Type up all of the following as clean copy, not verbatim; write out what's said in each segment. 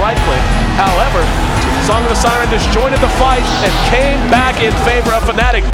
cycling. However, Song of the Siren disjointed the fight and came back in favor of Fnatic.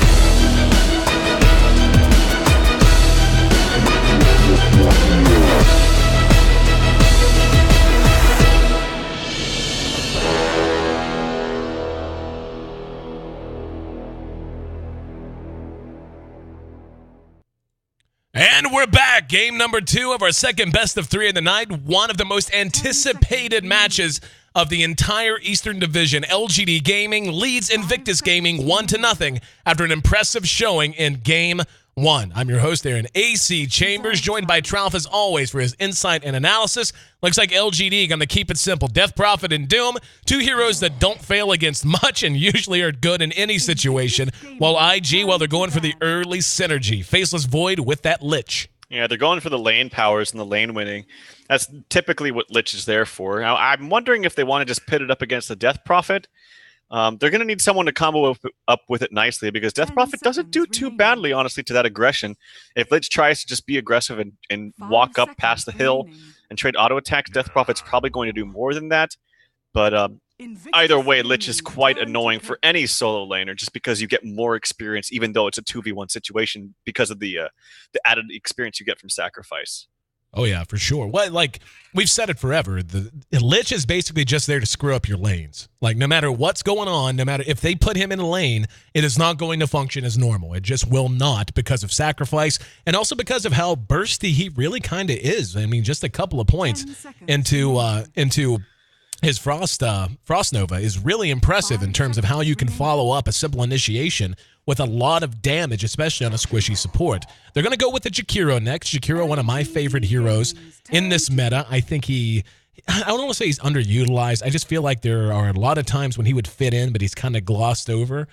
And we're back. Game number 2 of our second best of 3 of the night. One of the most anticipated matches of the entire Eastern Division. LGD Gaming leads Invictus Gaming 1-0 after an impressive showing in Game 1. I'm your host there in AC Chambers, joined by Trouf as always for his insight and analysis. Looks like LGD going to keep it simple. Death Prophet and Doom, two heroes that don't fail against much and usually are good in any situation, while IG, they're going for the early synergy. Faceless Void with that Lich. Yeah, they're going for the lane powers and the lane winning. That's typically what Lich is there for. Now, I'm wondering if they want to just pit it up against the Death Prophet. They're going to need someone to combo up with it nicely because Death Prophet doesn't do too badly, honestly, to that aggression. If Lich tries to just be aggressive and walk up past the hill and trade auto attacks, Death Prophet's probably going to do more than that. But either way, Lich is quite annoying for any solo laner just because you get more experience, even though it's a 2v1 situation because of the added experience you get from Sacrifice. Oh, yeah, for sure. Well, like, we've said it forever. The Lich is basically just there to screw up your lanes. Like, no matter what's going on, no matter if they put him in a lane, it is not going to function as normal. It just will not because of Sacrifice and also because of how bursty he really kind of is. I mean, just a couple of points into his Frost Nova is really impressive in terms of how you can follow up a simple initiation with a lot of damage, especially on a squishy support. They're going to go with the Jakiro next. Jakiro, one of my favorite heroes in this meta. I think I don't want to say he's underutilized. I just feel like there are a lot of times when he would fit in, but he's kind of glossed over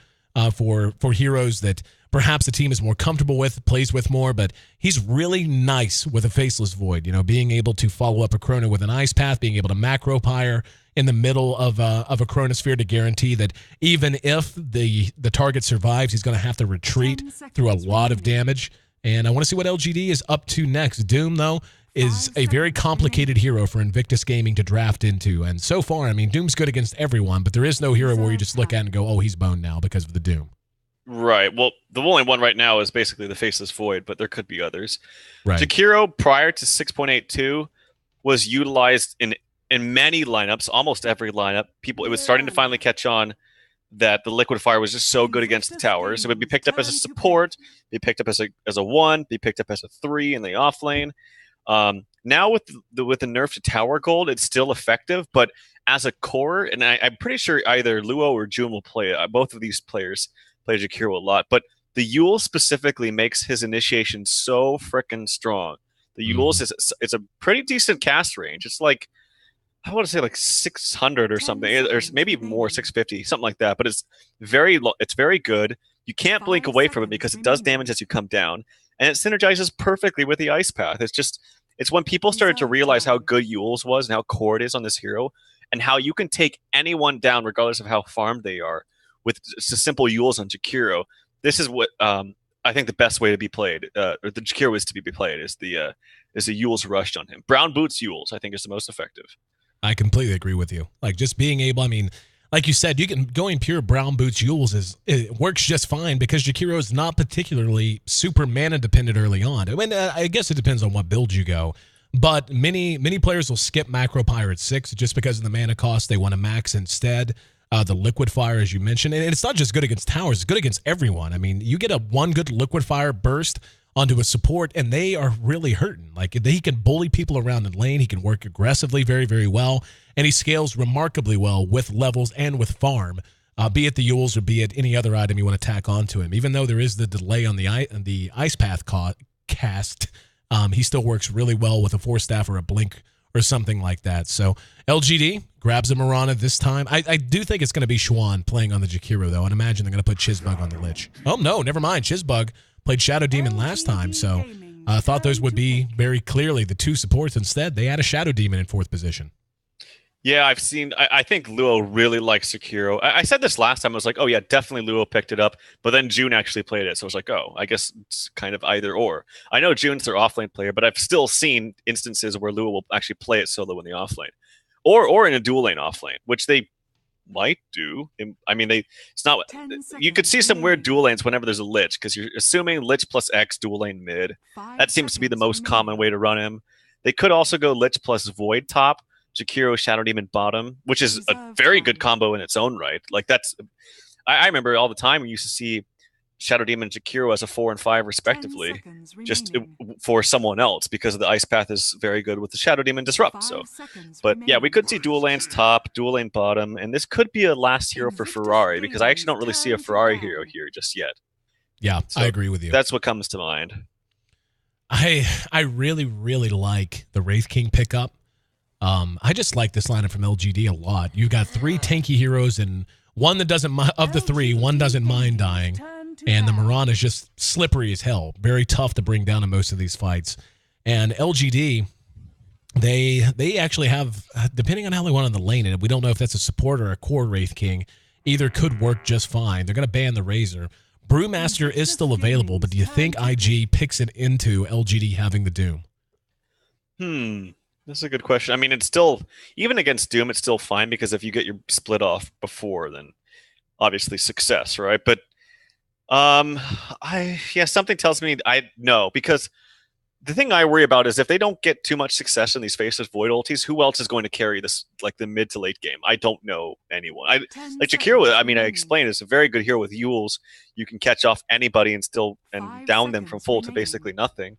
for heroes that perhaps the team is more comfortable with, plays with more, but he's really nice with a Faceless Void, you know, being able to follow up a Chrono with an Ice Path, being able to macro pyre in the middle of a Chronosphere to guarantee that even if the target survives, he's going to have to retreat through a lot of damage. And I want to see what LGD is up to next. Doom, though, is a very complicated hero for Invictus Gaming to draft into. And so far, I mean, Doom's good against everyone, but there is no hero where you just look at and go, oh, he's boned now because of the Doom. Right. Well, the only one right now is basically the Faceless Void, but there could be others. Right. Jakiro, prior to 6.82, was utilized in many lineups, almost every lineup. It was starting to finally catch on that the Liquid Fire was just so good against the towers. It would be picked up as a support, be picked up as a 1, be picked up as a 3 in the off lane. Now with the nerf to Tower Gold, it's still effective, but as a core, and I'm pretty sure either Luo or June will play it. Both of these players play Jakiro a lot, but the Yule specifically makes his initiation so freaking strong. The Yule's it's a pretty decent cast range. It's like, I want to say like 600 or something, or maybe even more, 650, something like that. But it's very good. You can't blink away from it because it does damage as you come down, and it synergizes perfectly with the Ice Path. It's when people started to realize how good Yule's was and how core it is on this hero, and how you can take anyone down regardless of how farmed they are with just a simple Yule's on Jakiro. This is what I think the best way to be played, or the Jakiro is to be played, is the Yule's rushed on him. Brown Boots Yule's, I think, is the most effective. I completely agree with you. Like, just being able, I mean, like you said, you can going pure Brown Boots Yules it works just fine because Jakiro is not particularly super mana dependent early on. I mean, I guess it depends on what build you go, but many players will skip Macro Pyre at 6 just because of the mana cost. They want to max instead. The Liquid Fire, as you mentioned, and it's not just good against towers; it's good against everyone. I mean, you get one good Liquid Fire burst onto a support, and they are really hurting. Like, he can bully people around in lane. He can work aggressively very, very well, and he scales remarkably well with levels and with farm, be it the Yules or be it any other item you want to tack onto him. Even though there is the delay on the Ice Path cast, he still works really well with a Force Staff or a Blink or something like that. So LGD grabs a Mirana this time. I do think it's going to be Xuan playing on the Jakiro, though, and imagine they're going to put Chizbug on the Lich. Oh, no, never mind. Chizbug played Shadow Demon last time, so I thought those would be very clearly the two supports. Instead, they had a Shadow Demon in 4th position. Yeah, I think Luo really likes Jakiro. I said this last time. I was like, oh yeah, definitely Luo picked it up. But then June actually played it. So I was like, oh, I guess it's kind of either or. I know June's their offlane player, but I've still seen instances where Luo will actually play it solo in the offlane. or in a dual lane off lane, which they might do. I mean, it's not. You could see some weird dual lanes whenever there's a Lich, because you're assuming Lich plus X dual lane mid. That seems to be the most common way to run him. They could also go Lich plus Void top, Jakiro Shadow Demon bottom, which is a very good combo in its own right. Like that's, I remember all the time we used to see Shadow Demon and Jakiro as a 4 and 5 respectively, just for someone else, because the Ice Path is very good with the Shadow Demon Disrupt. So, but yeah, we could see dual lanes top, dual lane bottom, and this could be a last hero for Ferrari, because I actually don't really see a Ferrari hero here just yet. Yeah, So I agree with you. That's what comes to mind. I really, really like the Wraith King pickup. I just like this lineup from LGD a lot. You've got 3 tanky heroes, and one that doesn't, of the 3, one doesn't mind dying. And the Mirana is just slippery as hell. Very tough to bring down in most of these fights. And LGD, they actually have, depending on how they want on the lane, and we don't know if that's a support or a core Wraith King, either could work just fine. They're going to ban the Razor. Brewmaster is still available, but do you think IG picks it into LGD having the Doom? That's a good question. I mean, it's still, even against Doom, it's still fine, because if you get your split off before, then obviously success, right? But something tells me no, because the thing I worry about is if they don't get too much success in these Faceless Void ultis, who else is going to carry this, like the mid to late game? I don't know anyone. Like Jakiro, I mean, I explained, is a very good hero with Yules. You can catch off anybody and down them from full to basically nothing.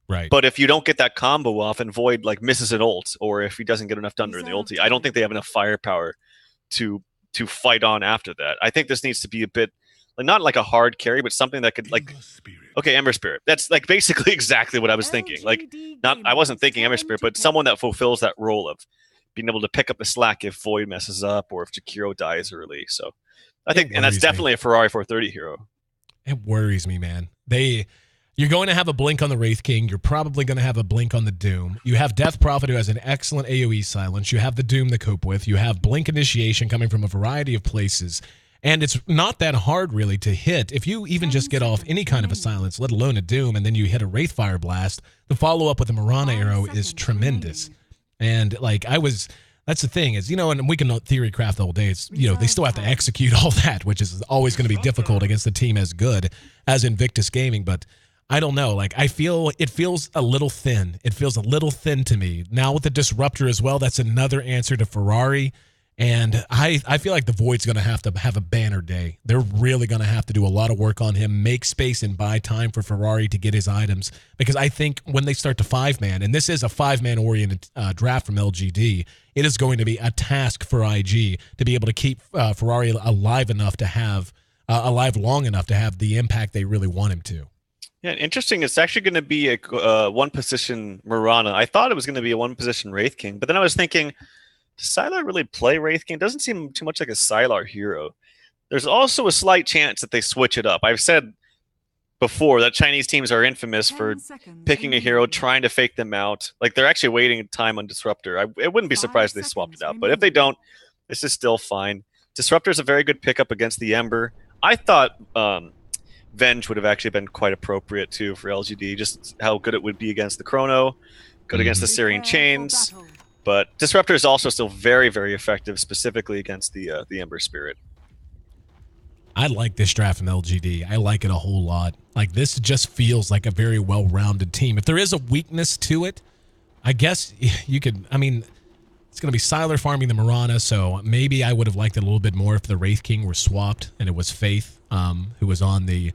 Right. But if you don't get that combo off and Void like misses an ult, or if he doesn't get enough done during the ulti, I don't think they have enough firepower to fight on after that. I think this needs to be a bit, not like a hard carry, but something that could Ember Spirit. That's like basically exactly what I was thinking. Like, I wasn't thinking Ember Spirit, but someone that fulfills that role of being able to pick up the slack if Void messes up or if Jakiro dies early. So I think, and that's definitely a Ferrari 430 hero. It worries me, man. You're going to have a blink on the Wraith King. You're probably going to have a blink on the Doom. You have Death Prophet, who has an excellent AoE silence. You have the Doom to cope with. You have Blink Initiation coming from a variety of places. And it's not that hard, really, to hit. If you even just get off any kind of a silence, let alone a Doom, and then you hit a Wraithfire Blast, the follow-up with a Mirana arrow is tremendous. And, that's the thing is, and we can theory craft all day. It's, they still have to execute all that, which is always going to be difficult against a team as good as Invictus Gaming. But I don't know. I feel it feels a little thin. It feels a little thin to me. Now with the Disruptor as well, that's another answer to Ferrari. And I feel like the Void's going to have a banner day. They're really going to have to do a lot of work on him, make space and buy time for Ferrari to get his items. Because I think when they start to 5-man, and this is a 5-man oriented draft from LGD, it is going to be a task for IG to be able to keep Ferrari alive enough to have alive long enough to have the impact they really want him to. Yeah, interesting. It's actually going to be a one-position Mirana. I thought it was going to be a one-position Wraith King, but then I was thinking, does Sylar really play Wraith King? It doesn't seem too much like a Sylar hero. There's also a slight chance that they switch it up. I've said before that Chinese teams are infamous for picking a hero, trying to fake them out. Like, they're actually waiting time on Disruptor. It wouldn't be surprised if they swapped it out, but if they don't, this is still fine. Disruptor is a very good pickup against the Ember. I thought Venge would have actually been quite appropriate too for LGD, just how good it would be against the Chrono, good against the Syrian Chains. But Disruptor is also still very, very effective, specifically against the Ember Spirit. I like this draft from LGD. I like it a whole lot. Like, this just feels like a very well-rounded team. If there is a weakness to it, I guess you could, it's going to be Sylar farming the Mirana, so maybe I would have liked it a little bit more if the Wraith King were swapped and it was Faith who was on the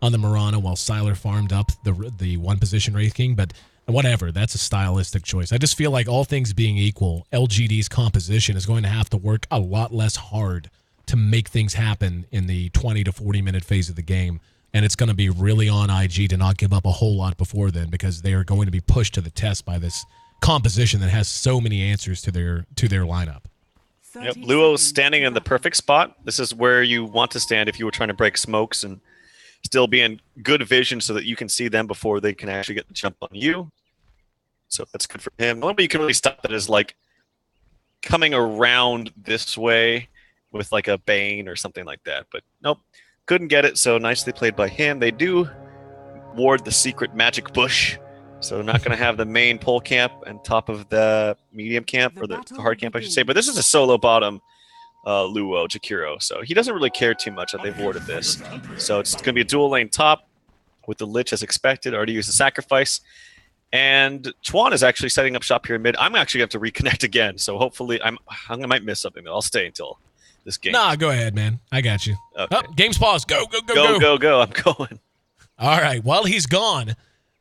Mirana while Sylar farmed up the one-position Wraith King, but whatever, that's a stylistic choice. I just feel like, all things being equal, LGD's composition is going to have to work a lot less hard to make things happen in the 20 to 40-minute phase of the game, and it's going to be really on IG to not give up a whole lot before then, because they are going to be pushed to the test by this composition that has so many answers to their lineup. Yep, Luo's standing in the perfect spot. This is where you want to stand if you were trying to break smokes and still be in good vision so that you can see them before they can actually get the jump on you. So that's good for him. The only way you can really stop that is like coming around this way with like a Bane or something like that. But nope, couldn't get it. So nicely played by him. They do ward the secret magic bush So not going to have the main pole camp on top of the medium camp, or the hard camp, I should say. But this is a solo bottom Luo, Jakiro. So he doesn't really care too much that they've warded this. So it's going to be a dual lane top with the Lich as expected. Already used the sacrifice. And Chuan is actually setting up shop here in mid. I'm actually going to have to reconnect again. So hopefully I might miss something, but I'll stay until this game. Nah, go ahead, man. I got you. Okay. Oh, game's paused. Go. Go. I'm going. All right. While he's gone,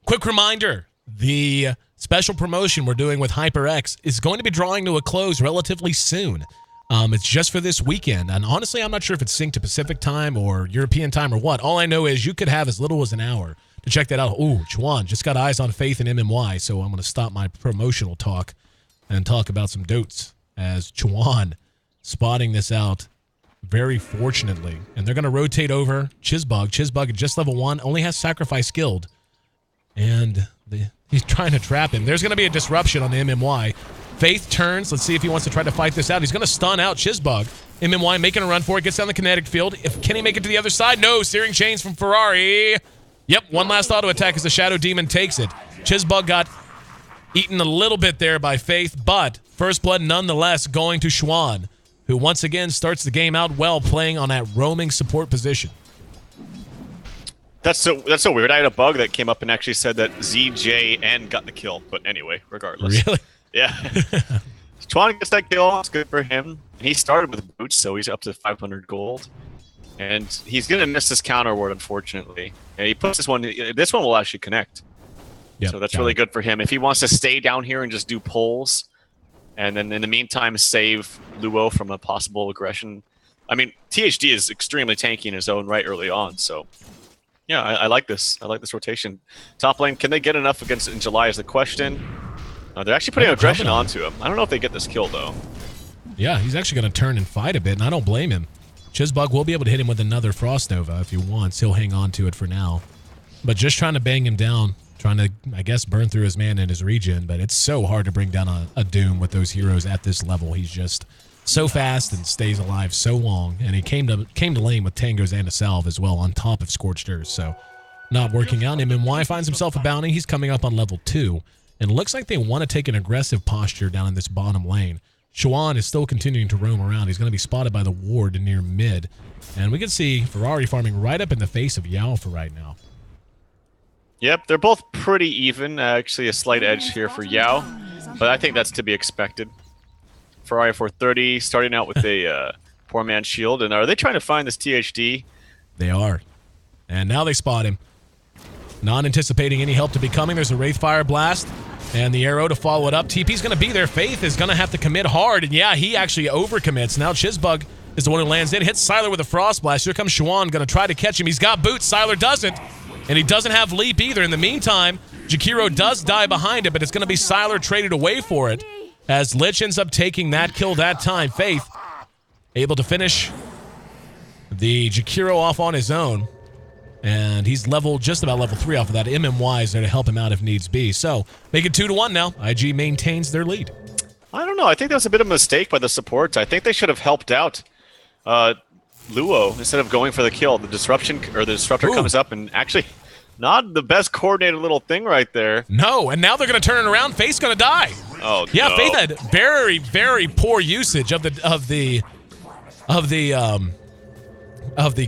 quick reminder, the special promotion we're doing with HyperX is going to be drawing to a close relatively soon. It's just for this weekend. And honestly, I'm not sure if it's synced to Pacific time or European time or what. All I know is you could have as little as an hour to check that out. Ooh, Chuan just got eyes on Faith and MMY, so I'm going to stop my promotional talk and talk about some dotes as Chuan spotting this out very fortunately. And they're going to rotate over Chizbug. Chizbug at just level 1, only has Sacrifice skilled. And he's trying to trap him. There's going to be a disruption on the MMY. Faith turns. Let's see if he wants to try to fight this out. He's going to stun out Chizbug. MMY making a run for it. Gets down the kinetic field. Can he make it to the other side? No. Searing Chains from Ferrari. Yep. One last auto attack as the Shadow Demon takes it. Chizbug got eaten a little bit there by Faith, but first blood nonetheless going to Chuan, who once again starts the game out well, playing on that roaming support position. That's so weird. I had a bug that came up and actually said that ZJN got the kill. But anyway, regardless. Really? Yeah. Chuan gets that kill. It's good for him. He started with boots, so he's up to 500 gold. And he's going to miss this counter ward, unfortunately. And he puts this one. This one will actually connect. Yep, so that's really good for him. If he wants to stay down here and just do pulls, and then in the meantime save Luo from a possible aggression. I mean, THD is extremely tanky in his own right early on, so yeah, I like this. I like this rotation. Top lane, can they get enough against it in July is the question. They're actually putting aggression onto him. I don't know if they get this kill, though. Yeah, he's actually going to turn and fight a bit, and I don't blame him. Chizbug will be able to hit him with another Frost Nova if he wants. He'll hang on to it for now. But just trying to bang him down, trying to, I guess, burn through his mana and his regen, but it's so hard to bring down a Doom with those heroes at this level. He's just so fast and stays alive so long, and he came to lane with Tangos and a Salve as well on top of Scorched Earth, so not working out. MMY finds himself a bounty. He's coming up on level 2, and it looks like they want to take an aggressive posture down in this bottom lane. Chuan is still continuing to roam around. He's going to be spotted by the ward near mid, and we can see Ferrari farming right up in the face of Yao for right now. Yep, they're both pretty even. Actually, a slight edge here for Yao, but I think that's to be expected. Ferrari 430 starting out with a poor man's shield, and are they trying to find this THD? They are, and now they spot him. Not anticipating any help to be coming. There's a Wraithfire Blast, and the arrow to follow it up. TP's going to be there. Faith is going to have to commit hard, and yeah, he actually overcommits. Now Chizbug is the one who lands in, hits Sylar with a Frost Blast. Here comes Chuan, going to try to catch him. He's got boots. Sylar doesn't. And he doesn't have leap either. In the meantime, Jakiro does die behind it, but it's going to be Sylar traded away for it as Lich ends up taking that kill that time. Faith able to finish the Jakiro off on his own. And he's just about level 3 off of that. MMY is there to help him out if needs be. So make it 2-1 now. IG maintains their lead. I don't know. I think that was a bit of a mistake by the supports. I think they should have helped out Luo instead of going for the kill. The disruptor comes up and actually not the best coordinated little thing right there. No, and now they're going to turn it around. Faith's going to die. Oh yeah, no. Faith had very, very poor usage of the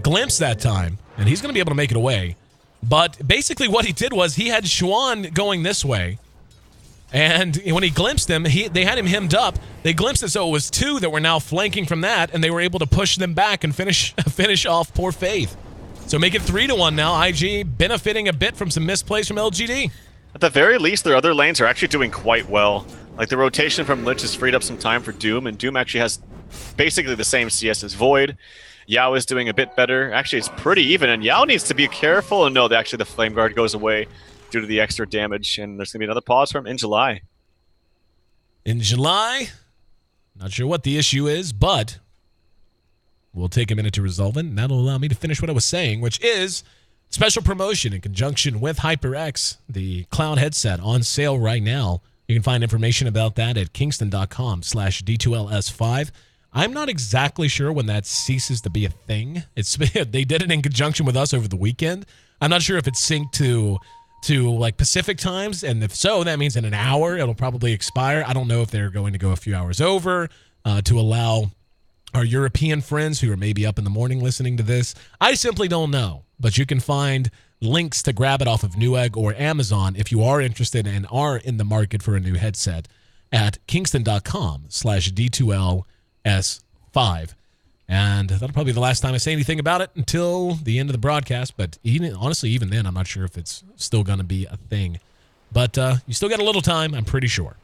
glimpse that time, and he's going to be able to make it away. But basically, what he did was he had Chuan going this way. And when he glimpsed him, they had him hemmed up. They glimpsed it, so it was 2 that were now flanking from that, and they were able to push them back and finish off poor Faith. So make it 3-1 now. IG benefiting a bit from some misplays from LGD. At the very least, their other lanes are actually doing quite well. Like the rotation from Lich has freed up some time for Doom, and Doom actually has basically the same CS as Void. Yao is doing a bit better. Actually, it's pretty even, and Yao needs to be careful. And no, actually the Flame Guard goes away due to the extra damage, and there's going to be another pause from him in July. In July, not sure what the issue is, but we'll take a minute to resolve it, and that'll allow me to finish what I was saying, which is special promotion in conjunction with HyperX, the cloud headset on sale right now. You can find information about that at kingston.com/D2LS5. I'm not exactly sure when that ceases to be a thing. They did it in conjunction with us over the weekend. I'm not sure if it's synced to to like Pacific times, and if so, that means in an hour it'll probably expire. I don't know if they're going to go a few hours over to allow our European friends who are maybe up in the morning listening to this. I simply don't know, but you can find links to grab it off of Newegg or Amazon if you are interested and are in the market for a new headset at kingston.com/D2LS5. And that'll probably be the last time I say anything about it until the end of the broadcast. But honestly, even then, I'm not sure if it's still going to be a thing. But you still got a little time, I'm pretty sure.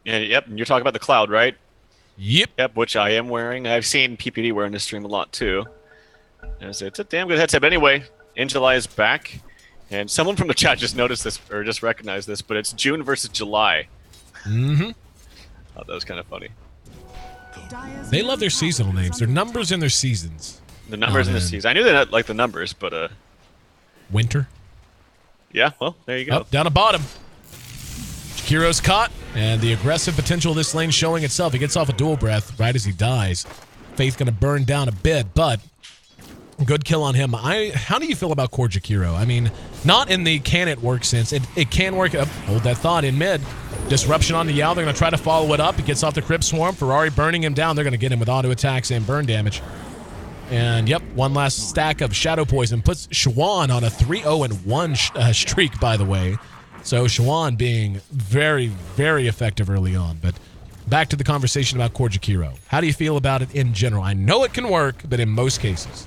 Yeah, yep. And you're talking about the Cloud, right? Yep. Yep, which I am wearing. I've seen PPD wearing this stream a lot, too. It's a damn good headset. But anyway, in July is back. And someone from the chat just noticed this, or just recognized this, but it's June versus July. Mm-hmm. Oh, that was kind of funny. They love their seasonal names. Their numbers and their seasons. The numbers in the season. I knew they didn't like the numbers, but Winter. yeah, well, there you go. Up, down the bottom. Jakiro's caught, and the aggressive potential of this lane showing itself. He gets off a dual breath right as he dies. Faith going to burn down a bit, but good kill on him. How do you feel about core Jakiro? I mean, not in the can it work sense. It can work. Hold that thought in mid. Disruption on the Yao. They're going to try to follow it up. He gets off the Crypt Swarm. Ferrari burning him down. They're going to get him with auto attacks and burn damage. And, yep, one last stack of Shadow Poison. Puts Shawan on a 3-0-1 streak, by the way. So Shawan being very, very effective early on. But back to the conversation about core Jakiro. How do you feel about it in general? I know it can work, but in most cases.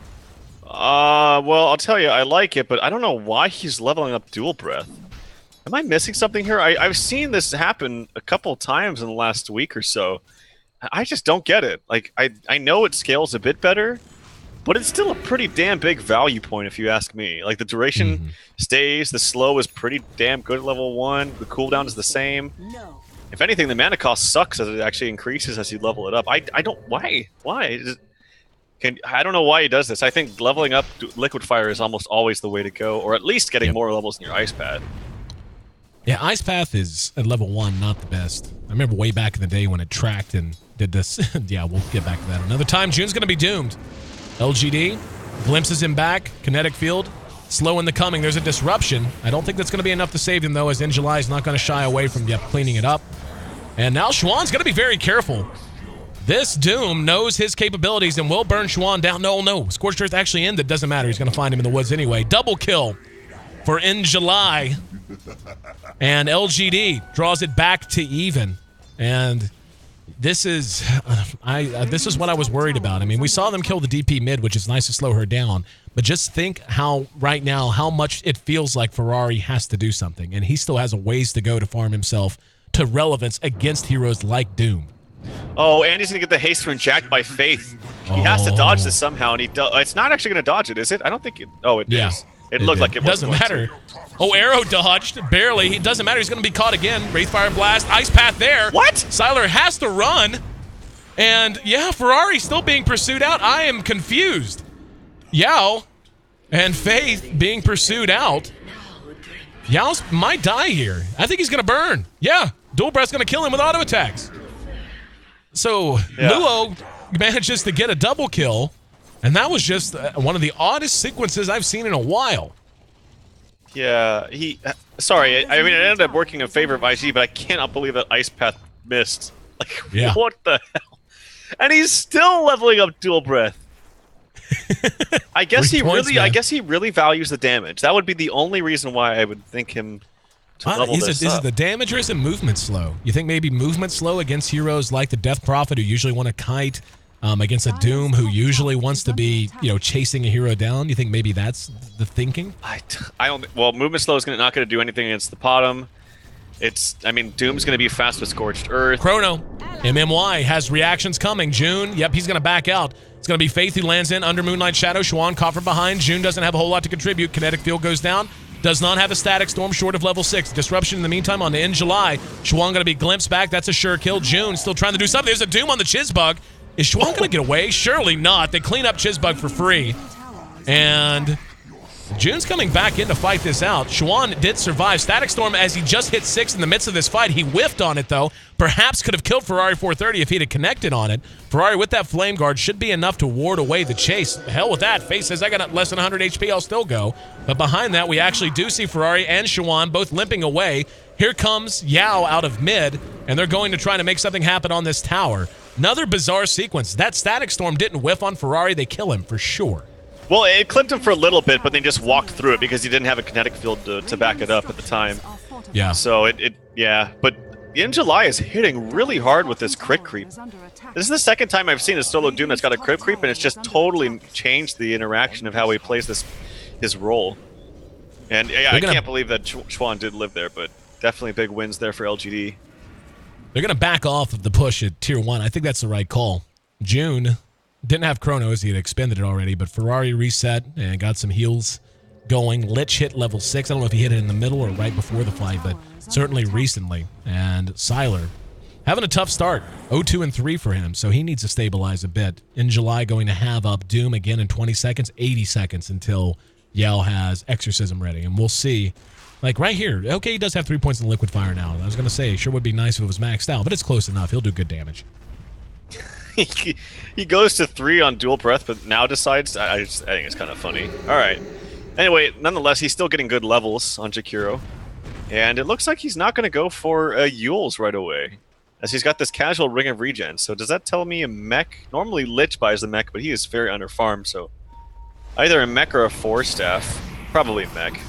Well, I'll tell you, I like it, but I don't know why he's leveling up Dual Breath. Am I missing something here? I've seen this happen a couple times in the last week or so. I just don't get it. Like, I know it scales a bit better, but it's still a pretty damn big value point if you ask me. Like, the duration stays, the slow is pretty damn good at level 1, the cooldown is the same. No. If anything, the mana cost sucks as it actually increases as you level it up. I don't... Why? Why? I don't know why he does this. I think leveling up Liquid Fire is almost always the way to go, or at least getting more levels in your Ice Path. Yeah, Ice Path is at level 1 not the best. I remember way back in the day when it tracked and did this. Yeah, we'll get back to that another time. June's going to be doomed. LGD glimpses him back. Kinetic Field slow in the coming. There's a disruption. I don't think that's going to be enough to save him, though, as In July is not going to shy away from cleaning it up. And now Schwann's going to be very careful. This Doom knows his capabilities and will burn Schwann down. No. Scorched Earth actually ended. Doesn't matter. He's going to find him in the woods anyway. Double kill for In July. And LGD draws it back to even. And this is this is what I was worried about. I mean, we saw them kill the DP mid, which is nice to slow her down. But just think how much it feels like Ferrari has to do something. And he still has a ways to go to farm himself to relevance against heroes like Doom. Oh, and he's going to get the haste from Jack by Faith. He has to dodge this somehow, and he does. It's not actually going to dodge it, is it? I don't think it... Oh, it is. It looked like it doesn't matter. Oh, arrow dodged. Barely. It doesn't matter. He's going to be caught again. Wraithfire Blast. Ice Path there. What? Sylar has to run. And, yeah, Ferrari still being pursued out. I am confused. Yao and Faith being pursued out. Yao might die here. I think he's going to burn. Yeah. Dual Breath's going to kill him with auto attacks. So, Luo manages to get a double kill. And that was just one of the oddest sequences I've seen in a while. Yeah, sorry, I mean, it ended up working in favor of IG, but I cannot believe that Ice Path missed. Like, what the hell? And he's still leveling up Dual Breath. I guess he really values the damage. That would be the only reason why I would think him to level this up. Is it the damage or is it movement slow? You think maybe movement slow against heroes like the Death Prophet who usually want to kite? Against a Doom who usually wants to be, chasing a hero down? You think maybe that's the thinking? I don't. Well, movement slow is not going to do anything against the bottom. Doom's going to be fast with Scorched Earth. Chrono, MMY has reactions coming. June, yep, he's going to back out. It's going to be Faith who lands in under Moonlight Shadow. Schwann caught from behind. June doesn't have a whole lot to contribute. Kinetic Field goes down. Does not have a static storm short of level 6. Disruption in the meantime on the In July. Schwann going to be glimpsed back. That's a sure kill. June still trying to do something. There's a Doom on the Chizbug. Is Schwann going to get away? Surely not. They clean up Chizbug for free. And June's coming back in to fight this out. Schwann did survive. Static Storm, as he just hit 6 in the midst of this fight. He whiffed on it, though. Perhaps could have killed Ferrari 430 if he'd have connected on it. Ferrari with that Flame Guard should be enough to ward away the chase. Hell with that. Face says, I got less than 100 HP, I'll still go. But behind that, we actually do see Ferrari and Schwann both limping away. Here comes Yao out of mid, and they're going to try to make something happen on this tower. Another bizarre sequence. That Static Storm didn't whiff on Ferrari. They kill him for sure. Well, it clipped him for a little bit, but they just walked through it because he didn't have a kinetic field to back it up at the time. Yeah. So yeah. But In July is hitting really hard with this crit creep. This is the second time I've seen a solo Doom that's got a crit creep, and it's just totally changed the interaction of how he plays his role. And yeah, I can't believe that Schwann did live there, but definitely big wins there for LGD. They're going to back off of the push at Tier 1. I think that's the right call. June didn't have Chronos. He had expended it already, but Ferrari reset and got some heals going. Lich hit level 6. I don't know if he hit it in the middle or right before the fight, but certainly recently. And Sylar having a tough start. 0-2 and 3 for him, so he needs to stabilize a bit. In July, going to have up Doom again in 20 seconds, 80 seconds until Yao has Exorcism ready. And we'll see. Like right here, okay, he does have 3 points in Liquid Fire now. I was going to say, sure would be nice if it was maxed out, but it's close enough. He'll do good damage. He goes to 3 on Dual Breath, but now decides, I think it's kind of funny. All right. Anyway, nonetheless, he's still getting good levels on Jakiro. And it looks like he's not going to go for Yules right away, as he's got this casual Ring of Regen. So does that tell me a mech? Normally Lich buys the mech, but he is very under-farmed, so either a mech or a 4-staff. Probably mech.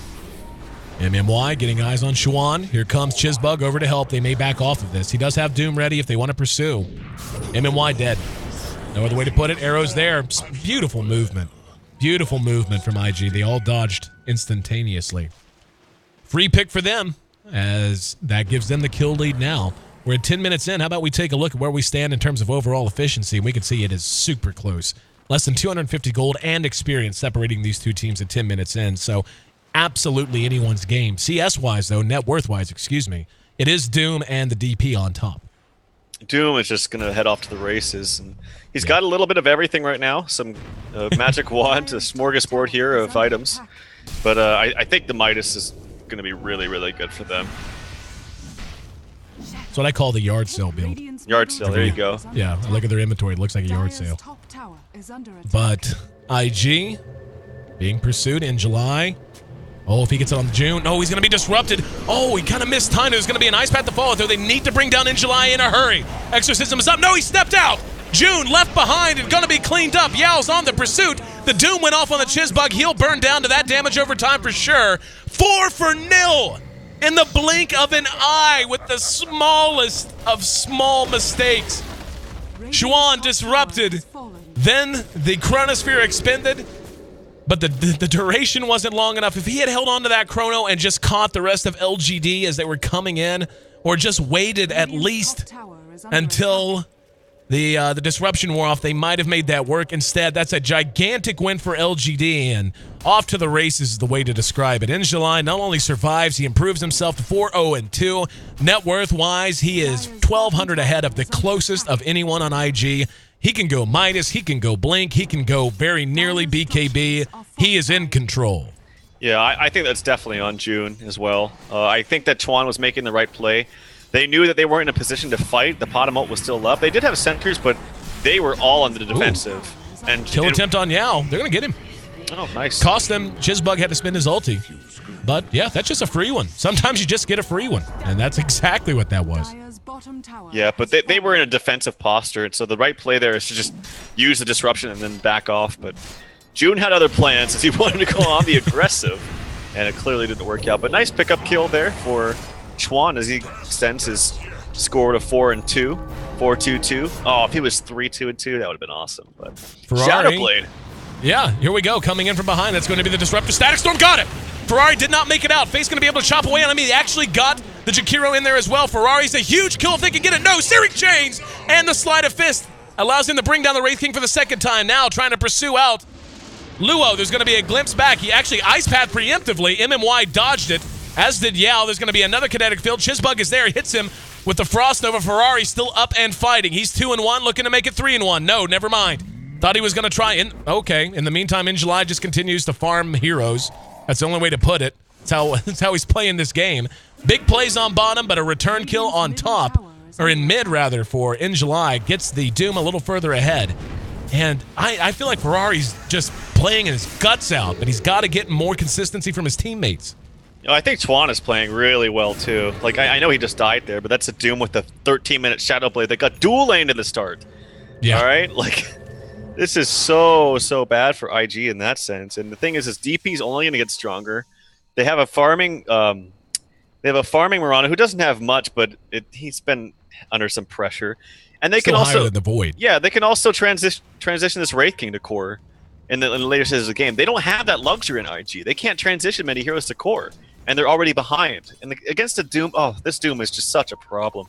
MMY getting eyes on Schwann. Here comes Chizbug over to help. They may back off of this. He does have Doom ready if they want to pursue. MMY dead. No other way to put it. Arrows there. Beautiful movement. Beautiful movement from IG. They all dodged instantaneously. Free pick for them, as that gives them the kill lead now. We're at 10 minutes in. How about we take a look at where we stand in terms of overall efficiency? And we can see it is super close. Less than 250 gold and experience separating these two teams at 10 minutes in. So absolutely anyone's game. CS-wise, though, net worth-wise, excuse me, it is Doom and the DP on top. Doom is just going to head off to the races. And he's got a little bit of everything right now. Some magic wand, a smorgasbord here of items. But I think the Midas is going to be really, really good for them. That's what I call the yard sale build. Yard sale, there you go. Yeah, look at their inventory. It looks like a yard sale. But IG being pursued in July. Oh, if he gets it on June. Oh, he's going to be disrupted. Oh, he kind of missed time. There's going to be an Ice Path to follow through. They need to bring down in July in a hurry. Exorcism is up. No, he stepped out. June left behind and going to be cleaned up. Yao's on the pursuit. The Doom went off on the Chizbug. He'll burn down to that damage over time for sure. 4-0 in the blink of an eye with the smallest of small mistakes. Schwann disrupted. Then the Chronosphere expended. But the duration wasn't long enough. If he had held on to that chrono and just caught the rest of LGD as they were coming in, or just waited at least until the disruption wore off, they might have made that work. Instead, that's a gigantic win for LGD, and off to the races is the way to describe it. In July, not only survives, he improves himself to 4-0 and 2. Net worth-wise, he is 1,200 ahead of the closest of anyone on IG. He can go Midas, he can go Blink, he can go very nearly BKB. He is in control. Yeah, I think that's definitely on June as well. I think that Chuan was making the right play. They knew that they weren't in a position to fight. The pot ult was still up. They did have sentries, but they were all on the defensive. And kill attempt on Yao. They're going to get him. Oh, nice. Cost them. Chizbug had to spend his ulti. But, yeah, that's just a free one. Sometimes you just get a free one. And that's exactly what that was. Yeah, but they were in a defensive posture, and so the right play there is to just use the disruption and then back off. But June had other plans as he wanted to go on the aggressive, and it clearly didn't work out. But nice pickup kill there for Chuan as he extends his score to 4-2, 4-2-2. Oh, if he was 3-2-2, that would have been awesome. But Ferrari, Shadowblade. Yeah, here we go. Coming in from behind. That's going to be the disruptor. Static Storm got it. Ferrari did not make it out. Face going to be able to chop away on him. He actually got the Jakiro in there as well. Ferrari's a huge kill if they can get it. No, Searing Chains and the Sleight of Fist allows him to bring down the Wraith King for the second time. Now trying to pursue out Luo. There's going to be a glimpse back. He actually Ice Path preemptively. MMY dodged it, as did Yao. There's going to be another kinetic field. Chizbug is there. He hits him with the Frost Nova. Ferrari still up and fighting. He's 2-1, looking to make it 3-1. No, never mind. Thought he was going to try. Okay, in the meantime, in July just continues to farm heroes. That's the only way to put it. That's how he's playing this game. Big plays on bottom, but a return kill on top, or in mid rather, for In July gets the Doom a little further ahead. And I feel like Ferrari's just playing his guts out, but he's got to get more consistency from his teammates. I think Twan is playing really well too. Like I know he just died there, but that's a Doom with the 13-minute Shadow Blade that got dual laned in the start. Yeah. All right, like this is so bad for IG in that sense. And the thing is DP's only going to get stronger. They have a farming Mirana who doesn't have much, but he's been under some pressure. And they Still can higher also than the Void. Yeah, they can also transition this Wraith King to core in the later stages of the game. They don't have that luxury in IG. They can't transition many heroes to core, and they're already behind. And against a Doom, this Doom is just such a problem.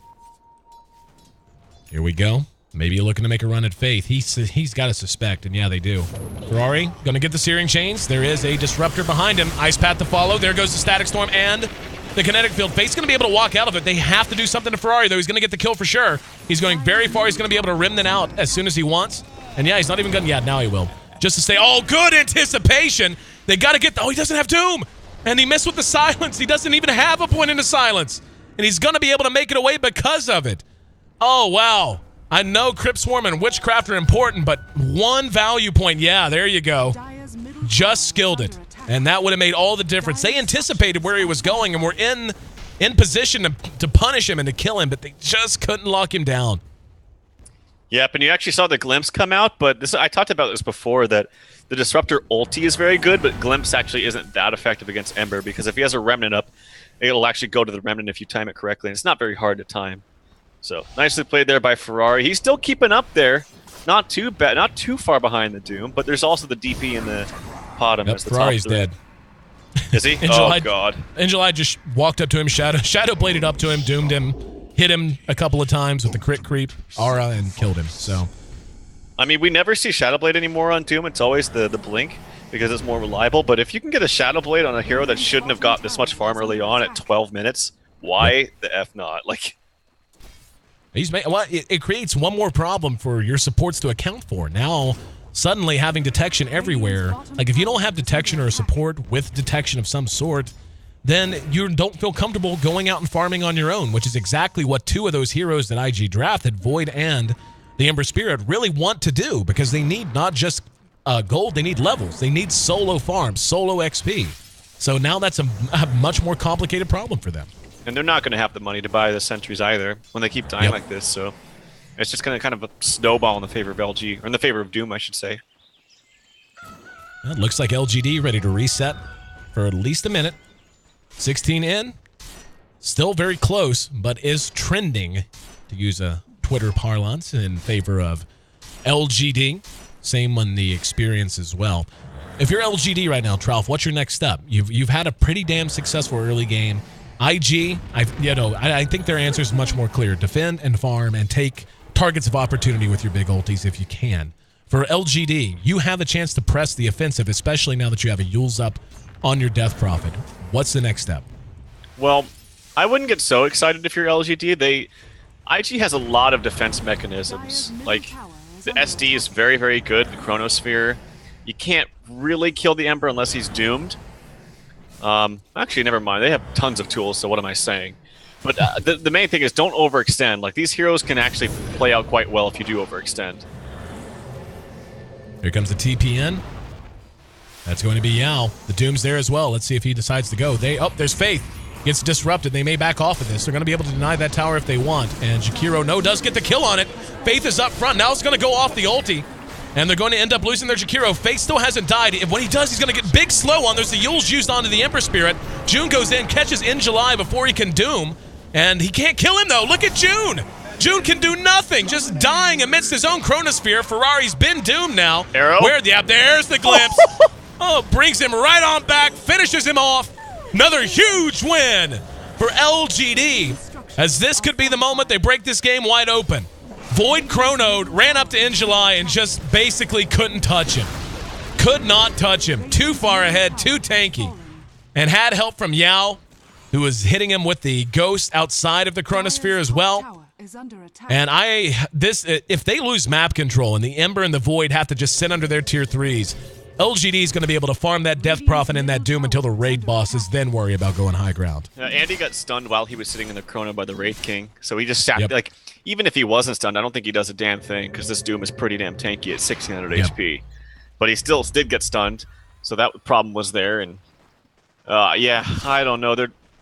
Here we go. Maybe you're looking to make a run at Faith. He's got to suspect, and yeah, they do. Ferrari going to get the Searing Chains. There is a Disruptor behind him. Ice Path to follow. There goes the Static Storm and the Kinetic Field. Faith's going to be able to walk out of it. They have to do something to Ferrari, though. He's going to get the kill for sure. He's going very far. He's going to be able to rim them out as soon as he wants. And yeah, he's not even going to... Yeah, now he will. Just to say, oh, good anticipation. They got to get... Oh, he doesn't have Doom. And he missed with the Silence. He doesn't even have a point into Silence. And he's going to be able to make it away because of it. Oh, wow. I know Crypt Swarm and Witchcraft are important, but one value point, yeah, there you go. Just skilled it. And that would have made all the difference. They anticipated where he was going and were in position to punish him and to kill him, but they just couldn't lock him down. Yep, and you actually saw the Glimpse come out, but I talked about this before, that the Disruptor ulti is very good, but Glimpse actually isn't that effective against Ember, because if he has a Remnant up, it'll actually go to the Remnant if you time it correctly, and it's not very hard to time. So, nicely played there by Ferrari. He's still keeping up there. Not too bad, not too far behind the Doom, but there's also the DP in the bottom. Yep, Ferrari's dead. Is he? Oh, God. In July just walked up to him, Shadow bladed up to him, doomed him, hit him a couple of times with the crit creep, aura, and killed him. So, I mean, we never see Shadow Blade anymore on Doom. It's always the Blink, because it's more reliable. But if you can get a Shadow Blade on a hero that shouldn't have got this much farm early on at 12 minutes, why the F not? Like... It creates one more problem for your supports to account for. Now, suddenly having detection everywhere, like if you don't have detection or a support with detection of some sort, then you don't feel comfortable going out and farming on your own, which is exactly what two of those heroes that IG drafted, Void and the Ember Spirit, really want to do, because they need not just gold, they need levels. They need solo farms, solo XP. So now that's a much more complicated problem for them. And they're not going to have the money to buy the sentries either when they keep dying like this, so it's just going to kind of snowball in the favor of LG, or in the favor of Doom, I should say. Well, it looks like LGD ready to reset for at least a minute. 16 in, still very close, but is trending, to use a Twitter parlance, in favor of LGD. Same on the experience as well. If you're LGD right now, Trouf, what's your next step? You've had a pretty damn successful early game. IG, I think their answer is much more clear. Defend and farm and take targets of opportunity with your big ultis if you can. For LGD, you have a chance to press the offensive, especially now that you have a Yules up on your Death Prophet. What's the next step? Well, I wouldn't get so excited if you're LGD. IG has a lot of defense mechanisms. Like, the SD is very, very good, the Chronosphere. You can't really kill the Ember unless he's doomed. Actually, never mind. They have tons of tools, so what am I saying? But the main thing is don't overextend. Like, these heroes can actually play out quite well if you do overextend. Here comes the TPN. That's going to be Yao. The Doom's there as well. Let's see if he decides to go. There's Faith. Gets disrupted. They may back off of this. They're going to be able to deny that tower if they want. And Jakiro, does get the kill on it. Faith is up front. Now it's going to go off the ulti. And they're going to end up losing their Jakiro. Faith still hasn't died. When he does, he's going to get big slow on. There's the Yules used onto the Ember Spirit. June goes in, catches In July before he can Doom. And he can't kill him, though. Look at June. June can do nothing, just dying amidst his own Chronosphere. Ferrari's been doomed now. Arrow? There's the glimpse. Brings him right on back, finishes him off. Another huge win for LGD, as this could be the moment they break this game wide open. Void Chrono ran up to In July and just basically couldn't touch him. Could not touch him. Too far ahead, too tanky. And had help from Yao, who was hitting him with the Ghost outside of the Chronosphere as well. And if they lose map control and the Ember and the Void have to just sit under their tier 3s, LGD is going to be able to farm that Death Prophet and that Doom until the raid bosses, then worry about going high ground. Andy got stunned while he was sitting in the Chrono by the Wraith King, so he just sat, Yep. like, even if he wasn't stunned, I don't think he does a damn thing, because this Doom is pretty damn tanky at 1600 Yep. HP. But he still did get stunned, so that problem was there, and yeah, I don't know.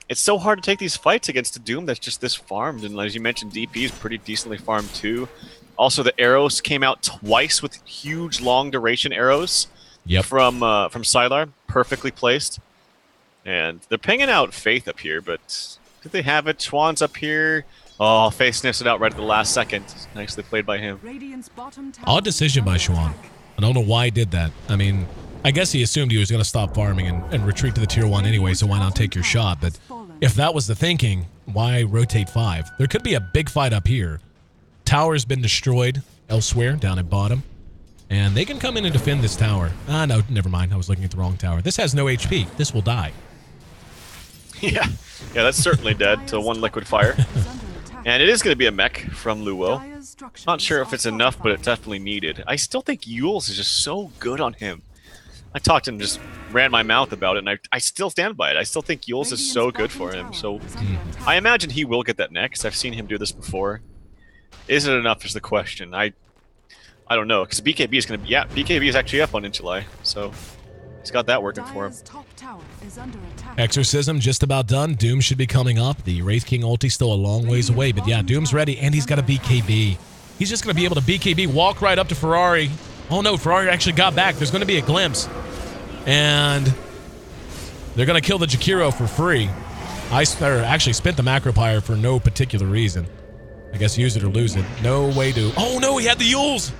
It's so hard to take these fights against a Doom that's just this farmed, and as you mentioned, DP is pretty decently farmed too. Also, the arrows came out twice with huge long duration arrows. Yep. From Sylar, perfectly placed. And they're pinging out Faith up here, but did they have it? Schwann's up here. Oh, Faith sniffs it out right at the last second. Nicely played by him. Odd decision by Schwann. I don't know why he did that. I mean, I guess he assumed he was going to stop farming and retreat to the tier 1 anyway, so why not take your shot? But if that was the thinking, why rotate 5? There could be a big fight up here. Tower's been destroyed elsewhere, down at bottom. And they can come in and defend this tower. Ah, no, never mind. I was looking at the wrong tower. This has no HP. This will die. Yeah, that's certainly dead to 1 liquid fire. And it is going to be a mech from Luo. Not sure if it's enough, but it's definitely needed. I still think Yules is just so good on him. I talked to him, just ran my mouth about it, and I still stand by it. I still think Yules is so good for him. So I imagine he will get that next. I've seen him do this before. Is it enough is the question. I don't know, because BKB is going to be... Yeah, BKB is actually up on in July, so he's got that working for him. Exorcism just about done. Doom should be coming up. The Wraith King ulti still a long ways away, but yeah, Doom's ready, and he's got a BKB. He's just going to be able to BKB, walk right up to Ferrari. Oh no, Ferrari actually got back. There's going to be a glimpse. And they're going to kill the Jakiro for free. I actually spent the Macropire for no particular reason. I guess use it or lose it. No way to... Oh no, he had the Yules!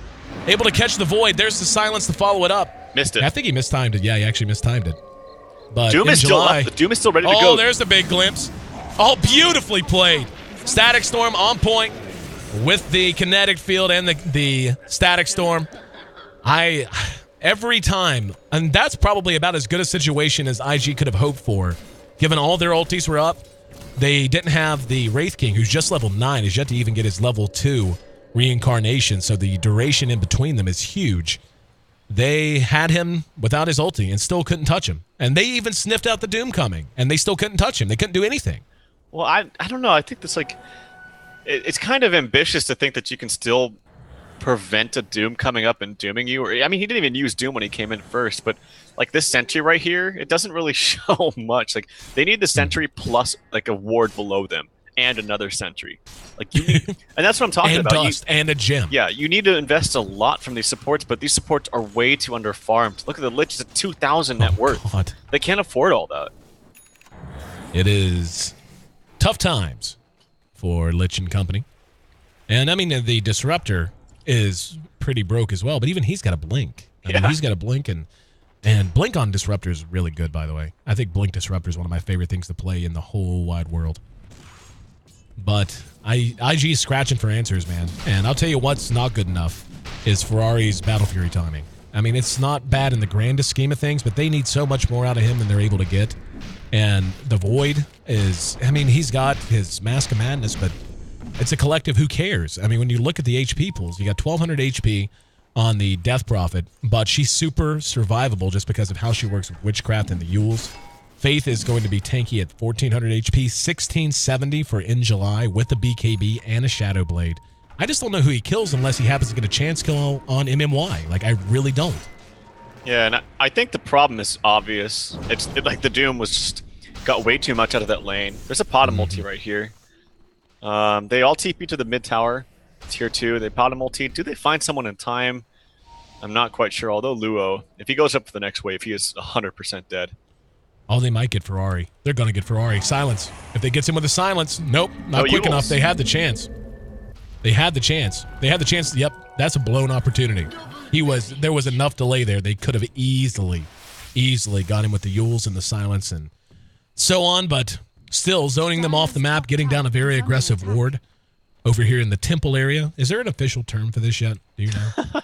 Able to catch the Void. There's the silence to follow it up. Missed it. I think he mistimed it. Yeah, he actually mistimed it. But Doom is still up. The Doom is still ready to go. Oh, there's the big glimpse. Oh, beautifully played. Static Storm on point with the kinetic field and the Static Storm. Every time, and that's probably about as good a situation as IG could have hoped for, given all their ultis were up. They didn't have the Wraith King, who's just level 9, is yet to even get his level 2 reincarnation, so the duration in between them is huge. They had him without his ulti and still couldn't touch him. And they even sniffed out the Doom coming, and they still couldn't touch him. They couldn't do anything. Well, I don't know. I think that's like... It's kind of ambitious to think that you can still prevent a Doom coming up and dooming you. Or, I mean, he didn't even use Doom when he came in first, but like this sentry right here, it doesn't really show much. Like, they need the sentry plus like a ward below them and another sentry. Like, you need, and that's what I'm talking and about. Dust and a gem. Yeah, you need to invest a lot from these supports, but these supports are way too underfarmed. Look at the Lich is at 2,000 net worth. God. They can't afford all that. It is tough times for Lich and company. And I mean, the Disruptor is pretty broke as well, but even he's got a blink. I mean, he's got a blink, and blink on Disruptor is really good, by the way. I think blink Disruptor is one of my favorite things to play in the whole wide world. But IG is scratching for answers, man. And I'll tell you what's not good enough is Ferrari's Battle Fury timing. I mean, it's not bad in the grandest scheme of things, but they need so much more out of him than they're able to get. And the Void is, I mean, he's got his Mask of Madness, but it's a collective, who cares? I mean, when you look at the HP pools, you got 1,200 HP on the Death Prophet, but she's super survivable just because of how she works with Witchcraft and the Yules. Faith is going to be tanky at 1,400 HP, 1,670 for in July with the BKB and a Shadow Blade. I just don't know who he kills unless he happens to get a chance kill on MMY. Like, I really don't. Yeah, and I think the problem is obvious. It's like the Doom was just got way too much out of that lane. There's a pot of multi right here. They all TP to the mid tower, tier 2. They pot of multi. Do they find someone in time? I'm not quite sure. Although Luo, if he goes up for the next wave, he is 100% dead. Oh, they might get Ferrari. They're going to get Ferrari. Silence. If they get him with a silence, nope, not quick enough. They had the chance. They had the chance. They had the chance. Yep, that's a blown opportunity. There was enough delay there. They could have easily got him with the Yules and the silence and so on, but still zoning them off the map, getting down a very aggressive ward over here in the temple area. Is there an official term for this yet? Do you know?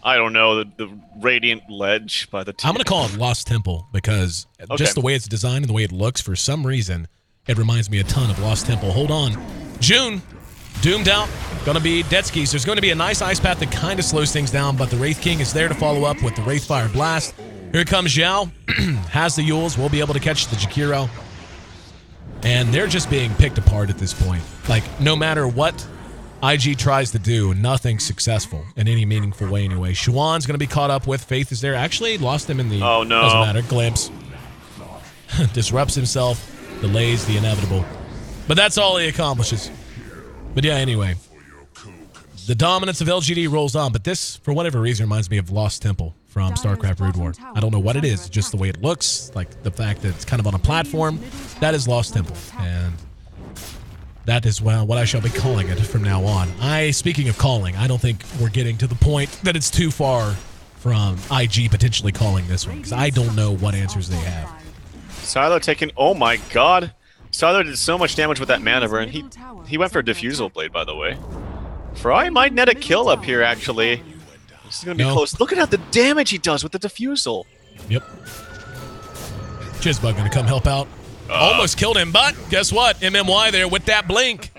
I don't know. The Radiant Ledge by the team. I'm going to call it Lost Temple because just the way it's designed and the way it looks, for some reason, it reminds me a ton of Lost Temple. Hold on. June, doomed out. Going to be dead skis. There's going to be a nice ice path that kind of slows things down, but the Wraith King is there to follow up with the Wraithfire Blast. Here comes Yao. Has the Yules. Will be able to catch the Jakiro. And they're just being picked apart at this point. Like, no matter what IG tries to do, nothing's successful in any meaningful way anyway. Shuan's going to be caught up with. Faith is there. Actually, lost him in the... Oh, no. Doesn't matter. Glimpse. Disrupts himself. Delays the inevitable. But that's all he accomplishes. But yeah, anyway. The dominance of LGD rolls on. But this, for whatever reason, reminds me of Lost Temple from StarCraft Brood War. I don't know what it is. Just the way it looks. Like the fact that it's kind of on a platform. That is Lost Temple. And... that is what I shall be calling it from now on. Speaking of calling, I don't think we're getting to the point that it's too far from IG potentially calling this one, because I don't know what answers they have. Silo taking... Oh my god! Silo did so much damage with that mana burn. He went for a Diffusal Blade, by the way. Fry might net a kill up here, actually. This is going to be close. Look at how the damage he does with the Diffusal. Yep. Chizbug going to come help out. Almost killed him, but guess what? MMY there with that blink.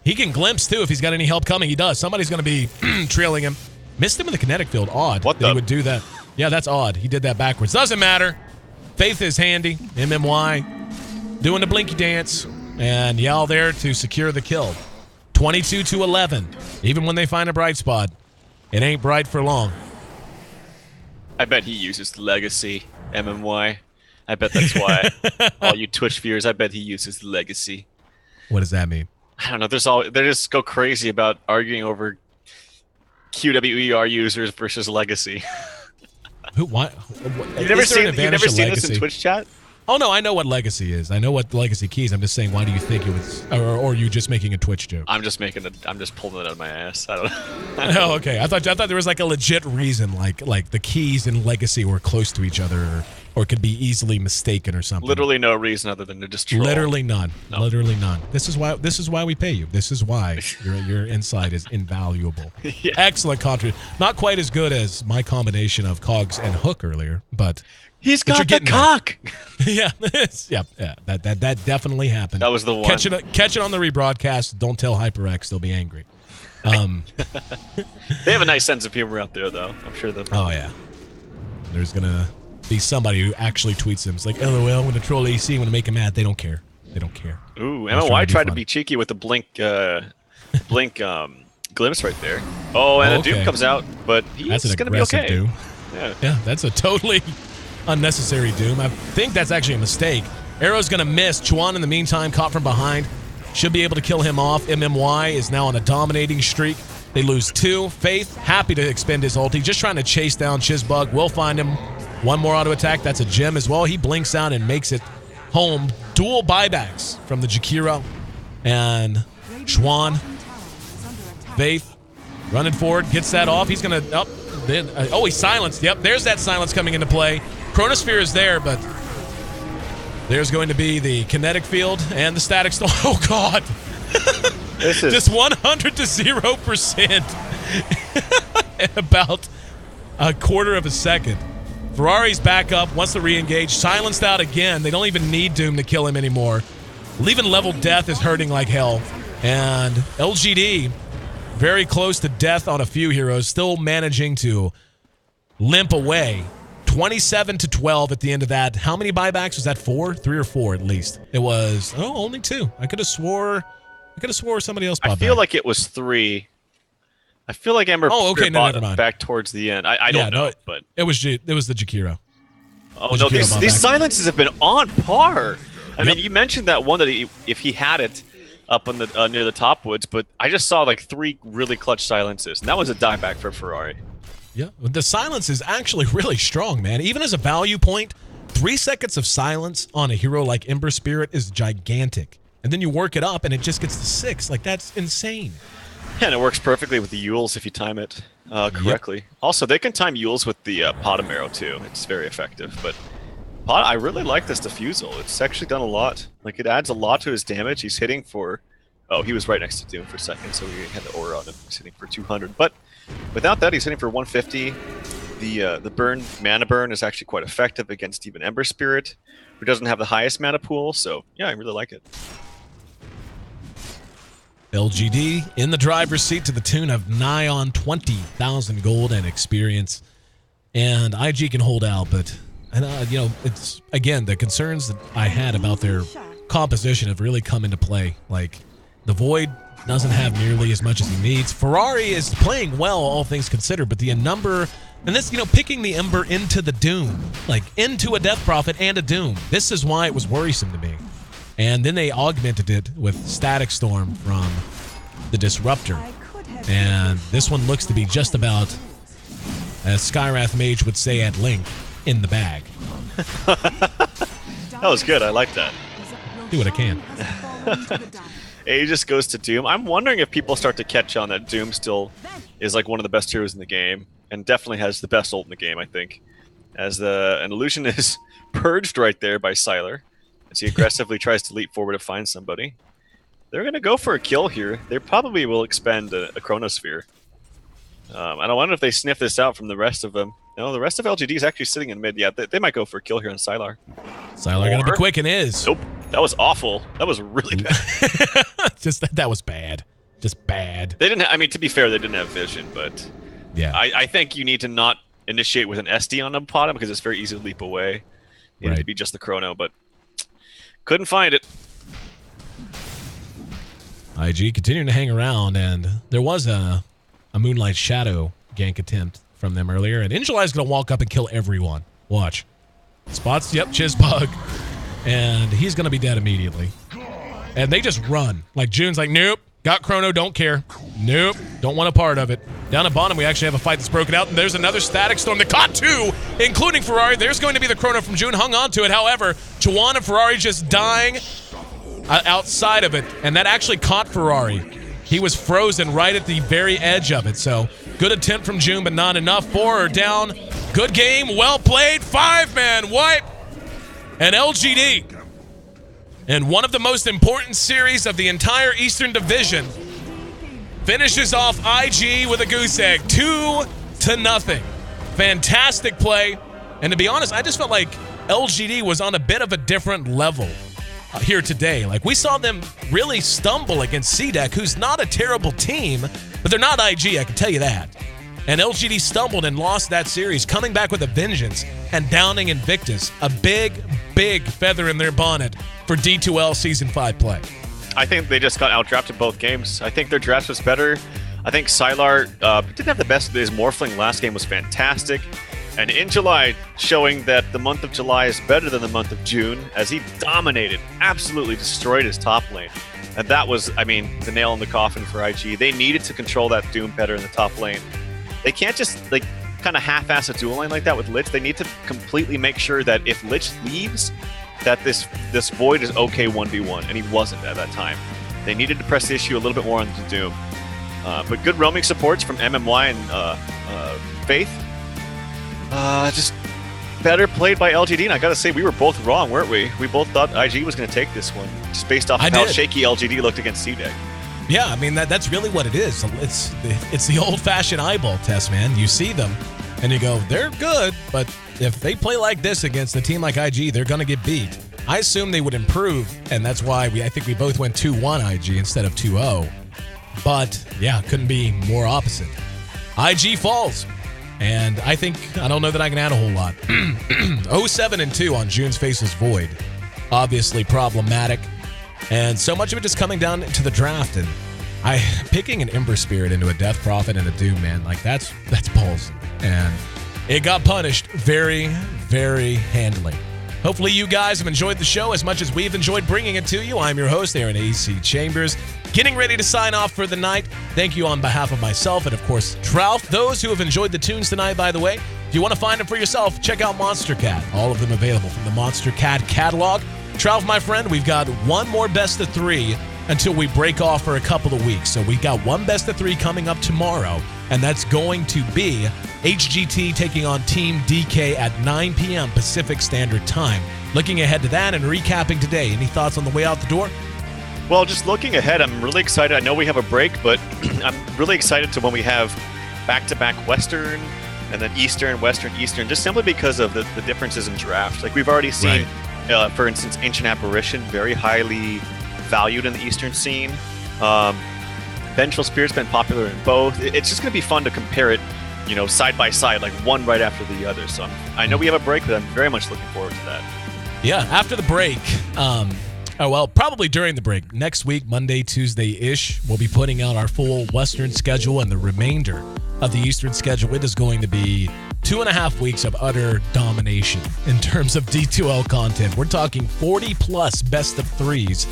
He can glimpse, too, if he's got any help coming. He does. Somebody's going to be trailing him. Missed him with the kinetic field. Odd that he would do that. Yeah, that's odd. He did that backwards. Doesn't matter. Faith is handy. MMY doing the blinky dance. And Yao there to secure the kill. 22-11. Even when they find a bright spot, it ain't bright for long. I bet he uses Legacy, MMY. I bet that's why. All you Twitch viewers, I bet he uses Legacy. What does that mean? I don't know. They just go crazy about arguing over QWER users versus Legacy. Who? What? You've never seen this in Twitch chat? Oh no, I know what Legacy is. I know what Legacy keys. I'm just saying, why do you think it was, or are you just making a Twitch joke? I'm just pulling it out of my ass. I don't know. Oh, okay. I thought there was like a legit reason, like the keys in Legacy were close to each other, or could be easily mistaken or something. Literally no reason other than to just troll. Literally none. No. Literally none. This is why we pay you. This is why your insight is invaluable. Yeah. Excellent contribution. Not quite as good as my combination of Cogs and Hook earlier, but. He's got the cock. Yeah, yeah. That definitely happened. That was the one. Catch it on the rebroadcast. Don't tell HyperX; they'll be angry. They have a nice sense of humor out there, though. I'm sure that. Oh yeah. There's gonna be somebody who actually tweets them. It's like, LOL, when the troll AC, I'm gonna make him mad. They don't care. They don't care. Ooh, MMY tried to be cheeky with the blink glimpse right there. Oh, and a Doom comes out, but he's gonna be okay. Doom. Yeah, that's a totally unnecessary Doom. I think that's actually a mistake. Arrow's going to miss. Chuan, in the meantime, caught from behind. Should be able to kill him off. MMY is now on a dominating streak. They lose 2. Faith, happy to expend his ulti. Just trying to chase down Chizbug. Will find him. One more auto attack. That's a gem as well. He blinks out and makes it home. Dual buybacks from the Jakiro. And Chuan. Faith running forward. Gets that off. He's going to... he's silenced. Yep, there's that silence coming into play. Chronosphere is there, but there's going to be the kinetic field and the static storm. Oh, God. This is just 100 to 0% in about a quarter of a second. Ferrari's back up, wants to re-engage. Silenced out again. They don't even need Doom to kill him anymore. Leaving level death is hurting like hell. And LGD, very close to death on a few heroes, still managing to limp away. 27-12 at the end of that. How many buybacks? Was that 4? 3 or 4 at least. It was only 2. I could have swore somebody else. I feel like it was 3. I feel like Ember bought back towards the end. I don't know, but it was the Jakiro. Oh no, these silences have been on par. I mean, you mentioned that one that if he had it up on the near the top woods, but I just saw like 3 really clutch silences, and that was a dieback for Ferrari. Yeah, the silence is actually really strong, man. Even as a value point, 3 seconds of silence on a hero like Ember Spirit is gigantic. And then you work it up, and it just gets to 6. Like, that's insane. Yeah, and it works perfectly with the Yules if you time it correctly. Yep. Also, they can time Yules with the Potom Arrow, too. It's very effective. But I really like this Diffusal. It's actually done a lot. Like, it adds a lot to his damage. He's hitting for... Oh, he was right next to Doom for a second, so we had the aura on him. He's hitting for 200. But without that, he's hitting for 150. The mana burn is actually quite effective against even Ember Spirit, who doesn't have the highest mana pool. So, yeah, I really like it. LGD in the driver's seat to the tune of nigh on 20,000 gold and experience. And IG can hold out, but And, it's, again, the concerns that I had about their composition have really come into play. Like, the Void doesn't have nearly as much as he needs. Ferrari is playing well, all things considered, but the number, and this, picking the Ember into the Doom, like into a Death Prophet and a Doom, this is why it was worrisome to me. And then they augmented it with Static Storm from the Disruptor. And this one looks to be just about, as Skywrath Mage would say at Link, in the bag. That was good. I like that. Do what I can. Aegis goes to Doom. I'm wondering if people start to catch on that Doom still is like one of the best heroes in the game, and definitely has the best ult in the game, I think. As an illusion is purged right there by Sylar, as he aggressively tries to leap forward to find somebody. They're going to go for a kill here. They probably will expend a Chronosphere. I wonder if they sniff this out from the rest of them. No, the rest of LGD is actually sitting in mid. Yeah, they might go for a kill here on Sylar. Sylar going to be quick and is. Nope. That was awful. That was really bad. That was bad. Just bad. They didn't. To be fair, they didn't have vision, but yeah, I think you need to not initiate with an SD on Apata because it's very easy to leap away. You need to be just the Chrono, but couldn't find it. IG continuing to hang around, and there was a Moonlight Shadow gank attempt from them earlier, and Injulai's going to walk up and kill everyone. Watch. Spots, yep, Chizbug, and he's going to be dead immediately. And they just run. Like, June's like, nope, got Chrono, don't care. Nope, don't want a part of it. Down at bottom, we actually have a fight that's broken out, and there's another Static Storm that caught two, including Ferrari. There's going to be the Chrono from June, hung on to it. However, Chuan and Ferrari just dying outside of it, and that actually caught Ferrari. He was frozen right at the very edge of it, so good attempt from June, but not enough. 4 are down. Good game, well played. 5-man wipe. And LGD, in one of the most important series of the entire Eastern Division, finishes off IG with a goose egg. 2-0. Fantastic play. And to be honest, I just felt like LGD was on a bit of a different level here today. Like, we saw them really stumble against CDEC, who's not a terrible team, but they're not IG, I can tell you that. And LGD stumbled and lost that series, coming back with a vengeance and downing Invictus. A big, big feather in their bonnet for D2L Season 5 play. I think they just got outdrafted both games. I think their draft was better. I think Sylar didn't have the best of his Morphling. Last game was fantastic. And in July, showing that the month of July is better than the month of June, as he dominated, absolutely destroyed his top lane. And that was, the nail in the coffin for IG. They needed to control that Doom better in the top lane. They can't just, kind of half-ass a dual lane like that with Lich. They need to completely make sure that if Lich leaves, that this Void is okay 1v1, and he wasn't at that time. They needed to press the issue a little bit more on the Doom. But good roaming supports from MMY and Faith. Just better played by LGD, and I gotta say, we were both wrong, weren't we? We both thought IG was going to take this one, just based off of how shaky LGD looked against CDEC. Yeah, that's really what it is. It's the old-fashioned eyeball test, man. You see them, and you go, they're good, but if they play like this against a team like IG, they're going to get beat. I assume they would improve, and that's why I think we both went 2-1 IG instead of 2-0. But, yeah, couldn't be more opposite. IG falls. And I don't know that I can add a whole lot. 0-7-2 on June's Faceless Void. Obviously problematic. And so much of it just coming down to the draft. And picking an Ember Spirit into a Death Prophet and a Doom, man, that's balls. And it got punished very, very handily. Hopefully you guys have enjoyed the show as much as we've enjoyed bringing it to you. I'm your host, Aaron AC Chambers. Getting ready to sign off for the night. Thank you on behalf of myself and, of course, Trout. Those who have enjoyed the tunes tonight, by the way, if you want to find them for yourself, check out Monster Cat. All of them available from the Monster Cat catalog. Trout, my friend, we've got one more best of 3 until we break off for a couple of weeks. So we've got one best of 3 coming up tomorrow, and that's going to be HGT taking on Team DK at 9 p.m. Pacific Standard Time. Looking ahead to that and recapping today. Any thoughts on the way out the door? Well, just looking ahead, I'm really excited. I know we have a break, but I'm really excited to when we have back-to-back Western and then Eastern, Western, Eastern, just simply because of the differences in draft. Like, we've already seen, for instance, Ancient Apparition, very highly valued in the Eastern scene. Vengeful Spirit's been popular in both. It's just going to be fun to compare it side by side, like one right after the other. So I know we have a break, but I'm very much looking forward to that. Yeah, after the break, probably during the break, next week, Monday, Tuesday-ish, we'll be putting out our full Western schedule and the remainder of the Eastern schedule. It is going to be 2.5 weeks of utter domination in terms of D2L content. We're talking 40-plus best-of-threes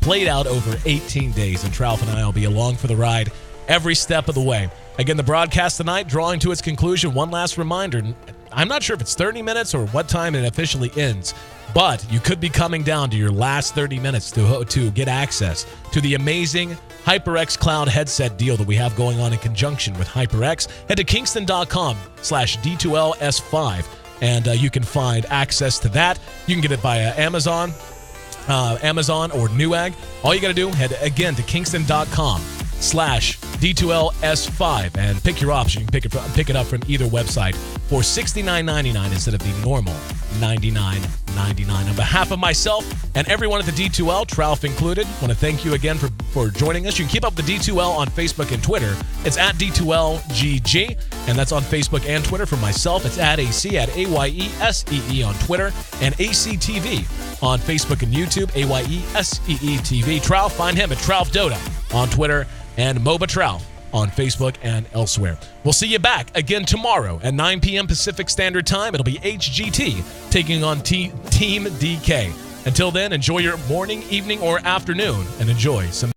played out over 18 days, and Trout and I will be along for the ride every step of the way. Again, the broadcast tonight drawing to its conclusion. One last reminder, I'm not sure if it's 30 minutes or what time it officially ends, but you could be coming down to your last 30 minutes to get access to the amazing HyperX Cloud headset deal that we have going on in conjunction with HyperX. Head to kingston.com/D2LS5, and you can find access to that. You can get it via Amazon or Newegg. All you got to do, head again to kingston.com/D2LS5 and pick your option. You can pick it up from either website for $69.99 instead of the normal $99.99. On behalf of myself and everyone at the D2L, Trout included, I want to thank you again for joining us. You can keep up with the D2L on Facebook and Twitter. It's at D2LGG, and that's on Facebook and Twitter. For myself, it's at AC, at AYESEE on Twitter, and ACTV on Facebook and YouTube, AYESEE TV. Trout, find him at Trout Dota on Twitter, and MOBA Trout on Facebook and elsewhere. We'll see you back again tomorrow at 9 p.m. Pacific Standard Time. It'll be HGT taking on Team DK. Until then, enjoy your morning, evening, or afternoon, and enjoy some